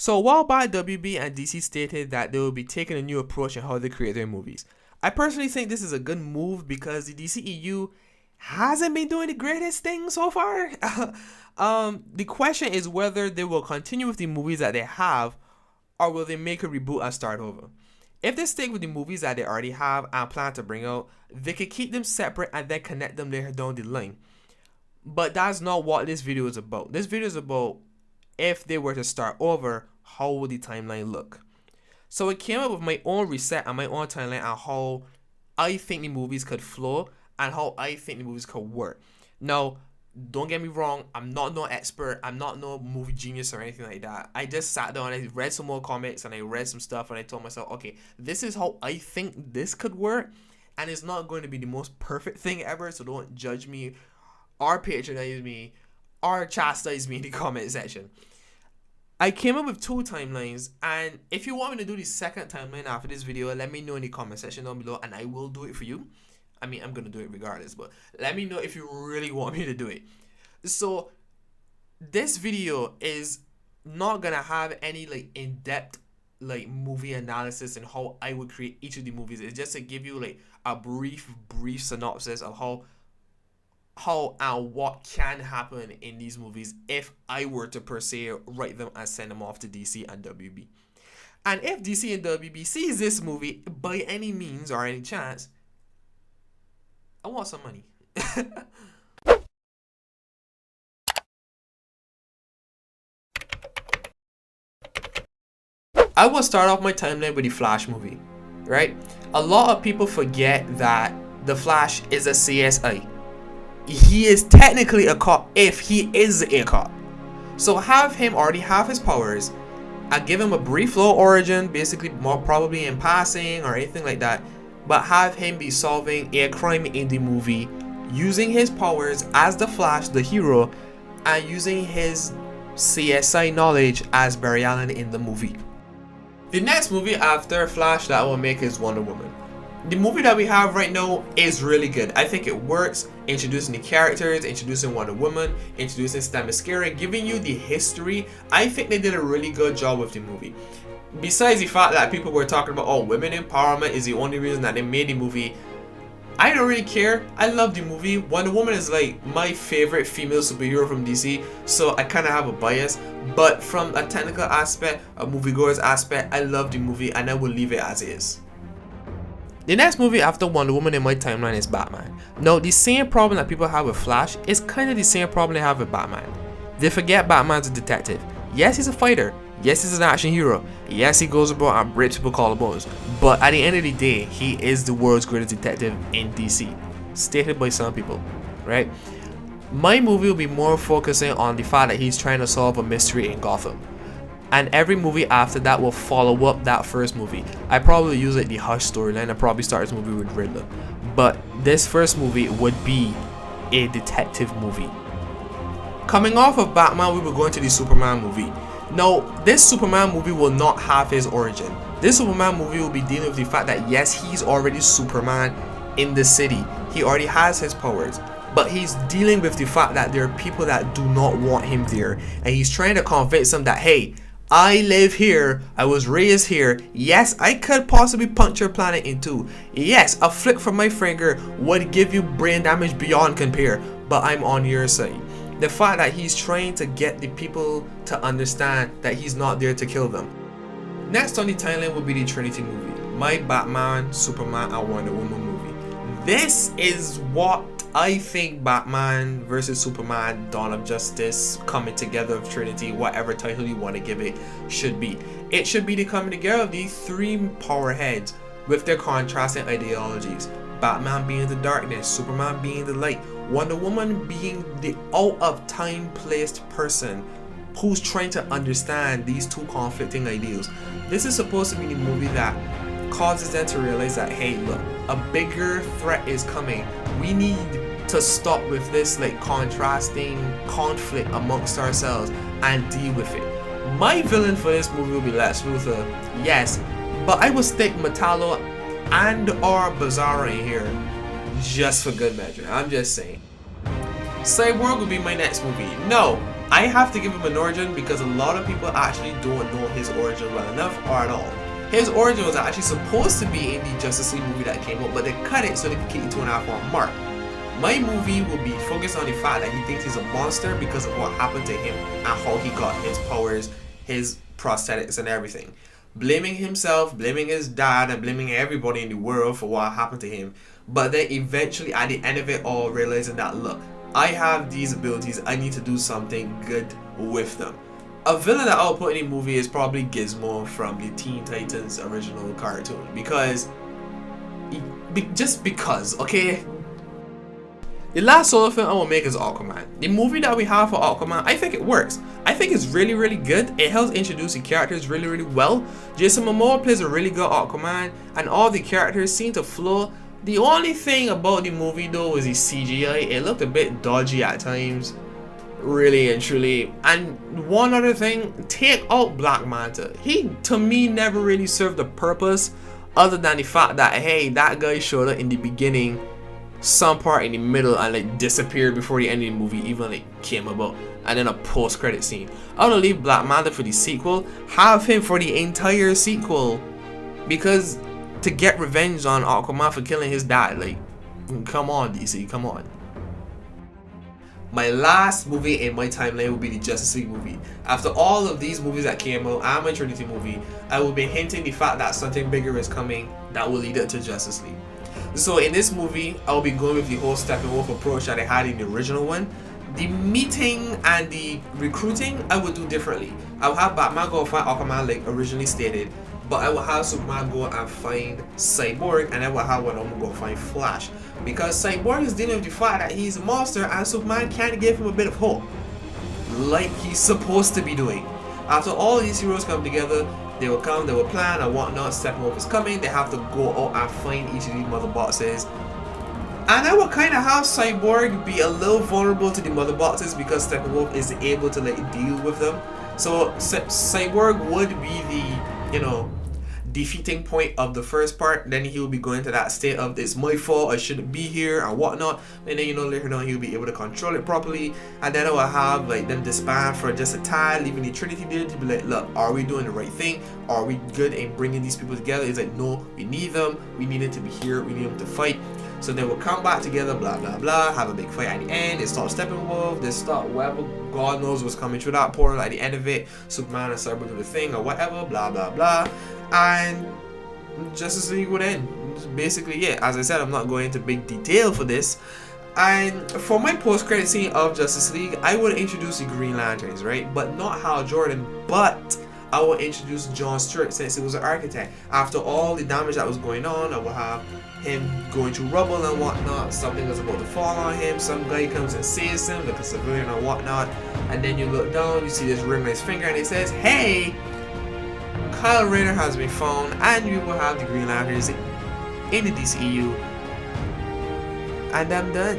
So a while back, WB and DC stated that they will be taking a new approach in how they create their movies. I personally think this is a good move because the DCEU hasn't been doing the greatest thing so far. The question is whether they will continue with the movies that they have, or will they make a reboot and start over. If they stick with the movies that they already have and plan to bring out, they could keep them separate and then connect them later down the line. But that's not what this video is about. This video is about if they were to start over, how would the timeline look? So I came up with my own reset and my own timeline on how I think the movies could flow and how I think the movies could work. Now, don't get me wrong, I'm not no expert, I'm not no movie genius or anything like that. I just sat down and I read some more comics and I read some stuff and I told myself, okay, this is how I think this could work, and it's not going to be the most perfect thing ever, so don't judge me or patronize me or chastise me in the comment section. I came up with 2 timelines, and if you want me to do the second timeline after this video, let me know in the comment section down below and I will do it for you. I mean, I'm going to do it regardless, but let me know if you really want me to do it. So, this video is not going to have any like in-depth like movie analysis and how I would create each of the movies. It's just to give you like a brief synopsis of how and what can happen in these movies if I were to per se write them and send them off to DC and WB. And if DC and WB sees this movie by any means or any chance, I want some money. I will start off my timeline with the Flash movie, right? A lot of people forget that the Flash is a CSI. He is technically a cop if he is a cop. So have him already have his powers. I give him a brief low origin, basically more probably in passing or anything like that. But have him be solving a crime in the movie using his powers as the Flash, the hero, and using his CSI knowledge as Barry Allen in the movie. The next movie after Flash that I will make is Wonder Woman. The movie that we have right now is really good. I think it works, introducing the characters, introducing Wonder Woman, introducing Themyscira, giving you the history. I think they did a really good job with the movie. Besides the fact that people were talking about, oh, women empowerment is the only reason that they made the movie, I don't really care. I love the movie. Wonder Woman is like my favorite female superhero from DC, so I kind of have a bias. But from a technical aspect, a moviegoer's aspect, I love the movie and I will leave it as is. The next movie after Wonder Woman in my timeline is Batman. Now, the same problem that people have with Flash is kind of the same problem they have with Batman. They forget Batman's a detective. Yes, he's a fighter. Yes, he's an action hero. Yes, he goes about and breaks people collarbones. But at the end of the day, he is the world's greatest detective in DC. Stated by some people, right? My movie will be more focusing on the fact that he's trying to solve a mystery in Gotham. And every movie after that will follow up that first movie. I probably use like the Hush storyline. I probably start this movie with Riddler. But this first movie would be a detective movie. Coming off of Batman, we will go into the Superman movie. Now, this Superman movie will not have his origin. This Superman movie will be dealing with the fact that yes, he's already Superman in the city. He already has his powers. But he's dealing with the fact that there are people that do not want him there. And he's trying to convince them that, hey, I live here, I was raised here. Yes, I could possibly punch your planet in two. Yes, a flick from my finger would give you brain damage beyond compare. But I'm on your side. The fact that he's trying to get the people to understand that he's not there to kill them. Next on the timeline will be the Trinity movie. My Batman, Superman, and Wonder Woman movie. This is what I think Batman vs Superman, Dawn of Justice, coming together of Trinity, whatever title you want to give it, should be. It should be the coming together of these 3 power heads with their contrasting ideologies. Batman being the darkness, Superman being the light, Wonder Woman being the out of time placed person who's trying to understand these 2 conflicting ideals. This is supposed to be the movie that causes them to realize that, hey, look, a bigger threat is coming. We need to stop with this like contrasting conflict amongst ourselves and deal with it. My villain for this movie will be Lex Luthor, yes, but I will stick Metallo and or Bizarro in here just for good measure. I'm just saying. Cyborg will be my next movie. No, I have to give him an origin because a lot of people actually don't know his origin well enough or at all. His origin was actually supposed to be in the Justice League movie that came out, but they cut it so they could keep the 2.5-hour mark. My movie will be focused on the fact that he thinks he's a monster because of what happened to him and how he got his powers, his prosthetics and everything. Blaming himself, blaming his dad, and blaming everybody in the world for what happened to him. But then eventually at the end of it all realizing that, look, I have these abilities, I need to do something good with them. A villain that I'll put in the movie is probably Gizmo from the Teen Titans original cartoon. Just because, okay? The last solo film I will make is Aquaman. The movie that we have for Aquaman, I think it works. I think it's really, really good. It helps introduce the characters really, really well. Jason Momoa plays a really good Aquaman, and all the characters seem to flow. The only thing about the movie though was the CGI. It looked a bit dodgy at times, really and truly. And one other thing, take out Black Manta. He, to me, never really served a purpose other than the fact that, hey, that guy showed up in the beginning, some part in the middle, and like disappeared before the end of the movie even like came about, and then a post-credit scene. I would leave Black Manta for the sequel, have him for the entire sequel, because to get revenge on Aquaman for killing his dad, like, come on DC, come on. My last movie in my timeline will be the Justice League movie. After all of these movies that came out and my Trinity movie, I will be hinting the fact that something bigger is coming that will lead up to Justice League. So in this movie, I'll be going with the whole Steppenwolf approach that I had in the original one. The meeting and the recruiting, I would do differently. I'll have Batman go find Aquaman like originally stated, but I will have Superman go and find Cyborg, and I will have Wonder Woman go find Flash. Because Cyborg is dealing with the fact that he's a monster and Superman can't give him a bit of hope, like he's supposed to be doing. After all these heroes come together, they will come, they will plan and whatnot. Steppenwolf is coming, they have to go out and find each of these mother boxes. And I will kind of have Cyborg be a little vulnerable to the mother boxes because Steppenwolf is able to like deal with them. So Cyborg would be the, you know, defeating point of the first part. Then he will be going to that state of it's my fault, I shouldn't be here and whatnot. And then, you know, later on he'll be able to control it properly. And then I will have like them disband for just a time, leaving the Trinity there to be like, look, are we doing the right thing? Are we good in bringing these people together? It's like, no, we need them, we need them to be here, we need them to fight. So they will come back together, blah blah blah, have a big fight at the end. They stop Steppenwolf, they stop whatever God knows what's coming through that portal at the end of it. Superman and Cyborg do the thing or whatever, blah blah blah. And Justice League would end. Basically, yeah, as I said, I'm not going into big detail for this. And for my post-credit scene of Justice League, I would introduce the Green Lanterns, right? But not Hal Jordan, but I will introduce John Stewart since he was an architect. After all the damage that was going on, I will have him going through rubble and whatnot. Something is about to fall on him. Some guy comes and saves him, like a civilian or whatnot. And then you look down, you see this ring on his finger, and it says, "Hey, Kyle Rayner has been found," and we will have the Green Lanterns in the DCEU. And I'm done.